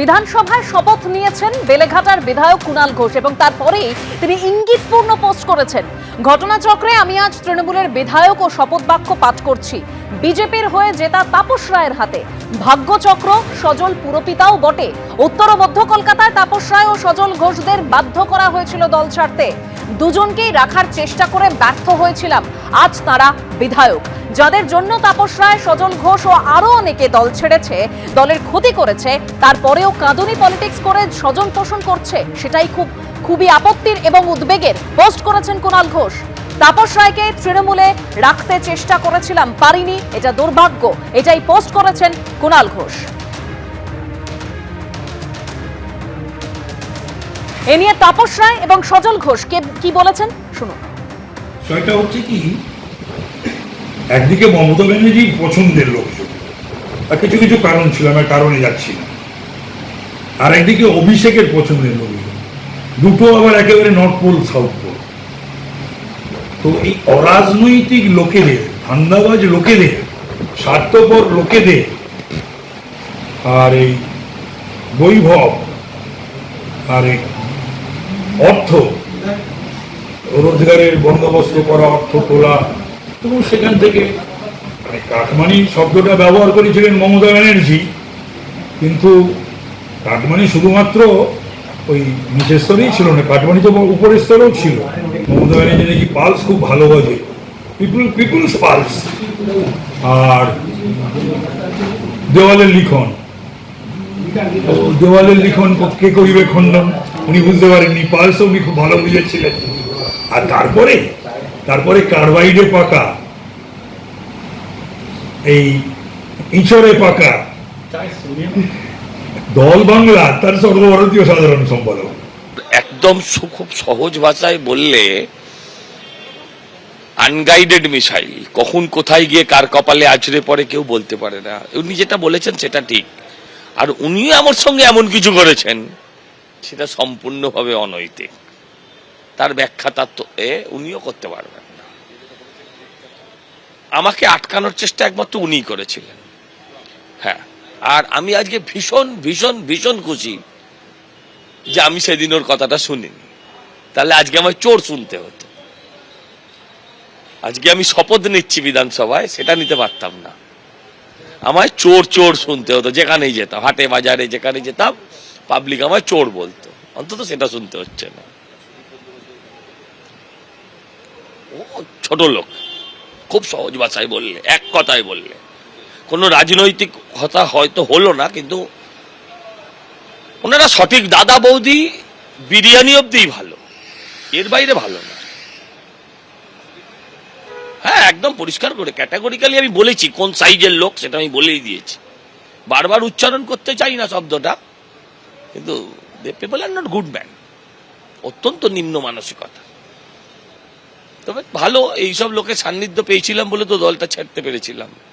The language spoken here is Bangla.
বিধানসভায় শপথ নিয়েছেন বেলেঘাটার বিধায়ক কুণাল ঘোষ এবং তারপরেই তিনি ইঙ্গিতপূর্ণ পোস্ট করেছেন, ঘটনাচক্রে আমি আজ তৃণমূলের বিধায়ক ও শপথ বাক্য পাঠ করছি। বিজেপির হয়ে জেতা তাপস রায়ের হাতে। ভাগ্যচক্র সজল পুরপিতাও বটে। উত্তর ও মধ্য কলকাতায় তাপস রায় ও সজল ঘোষদের বাধ্য করা হয়েছিল দল ছাড়তে। দুজনকেই রাখার চেষ্টা করে ব্যর্থ হয়েছিলাম। আজ তারা বিধায়ক, যাদের জন্য তাপস রায়, সজল ঘোষ ও আরো অনেকে দল ছেড়েছে, দলের ক্ষতি করেছে, তারপরেও কাঁদুনি পলিটিক্স করে স্বজন পোষণ করছে, সেটাই খুবই আপত্তির এবং উদ্বেগের। পোস্ট করেছেন কুণাল ঘোষ। তাপস রায়কে তৃণমূলে রাখতে চেষ্টা করেছিলাম, পারিনি, এটা দুর্ভাগ্য, এটাই পোস্ট করেছেন কুণাল ঘোষ। এ নিয়ে তাপস রায় এবং সজল ঘোষ কি বলেছেন শুনুন। সেটা হচ্ছে কি, একদিকে মমতা ব্যানার্জির পছন্দের লোকজন, আর কিছু কিছু কারণ ছিল, আমার কারণে যাচ্ছি না। আর একদিকে অভিষেকের পছন্দের লোকজন, দুটো আবার একেবারে নর্থ পোল সাউথ পোল। তো এই অরাজনৈতিক লোকেদের, ধান্দাবাজ লোকেদের, স্বার্থপর লোকেদের আর এই বৈভব আর এই অর্থ রোজগারের বন্দোবস্ত করা, অর্থ তোলা, এবং সেখান থেকে কাটমানি শব্দটা ব্যবহার করেছিলেন মমতা ব্যানার্জি, কিন্তু কাটমানি শুধুমাত্র ওই নিচের স্তরেই ছিল না, কাটমানি তো উপরের স্তরেও ছিল। মমতা ব্যানার্জি নাকি পালস খুব ভালো বাজে, পিপুলস পালস। আর দেওয়ালের লিখন, দেওয়ালের লিখন কে করিবে খণ্ডন, উনি বুঝতে পারেননি, পালসও উনি খুব ভালো বুঝেছিলেন। আর তারপরে কার্বাইডে পাকা, এই ইঁচড়ে পাকা দল বাংলা, তার সর্বভারতীয় সাধারণ সম্পাদক। একদম খুব সহজ ভাষায় বললে, আনগাইডেড মিসাইল কখন কোথায় গিয়ে কার কপালে আছড়ে পড়ে কেউ বলতে পারে না। উনি যেটা বলেছেন সেটা ঠিক, আর উনিও আমার সঙ্গে এমন কিছু করেছেন সেটা সম্পূর্ণভাবে অনৈতিক। তার ব্যাখ্যা তার তো উনিও করতে পারবেন না। আমাকে আটকানোর চেষ্টা একমাত্র উনিই করেছিলেন। হ্যাঁ, আর আমি আজকে ভীষণ ভীষণ ভীষণ খুশি যে আমি সেদিন ওর কথাটা শুনিনি, তাহলে আজকে আমায় চোর শুনতে হতো। আজকে আমি শপথ নিচ্ছি বিধানসভায়, সেটা নিতে পারতাম না, আমায় চোর চোর শুনতে হতো। যেখানেই যেতাম, হাটে বাজারে যেখানে যেতাম, পাবলিক আমায় চোর বলতো, অন্তত সেটা শুনতে হচ্ছে না। ও ছোট লোক, খুব সহজ ভাষায় বললে, এক কথায় বললে, কোনো রাজনৈতিক কথা হয়তো হলো না, কিন্তু ওনারা সঠিক। দাদা বৌদি বিরিয়ানি অব্দিই ভালো, এর বাইরে ভালো না। হ্যাঁ, একদম পরিষ্কার করে ক্যাটাগরিক্যালি আমি বলেছি কোন সাইজের লোক, সেটা আমি বলেই দিয়েছি। বারবার উচ্চারণ করতে চাই না শব্দটা, কিন্তু they people are not good man, অত্যন্ত নিম্ন মানসিকতা। তবে ভালো, এইসব লোকের সান্নিধ্য পেয়েছিলাম বলে তো দলটা ছাড়তে পেরেছিলাম।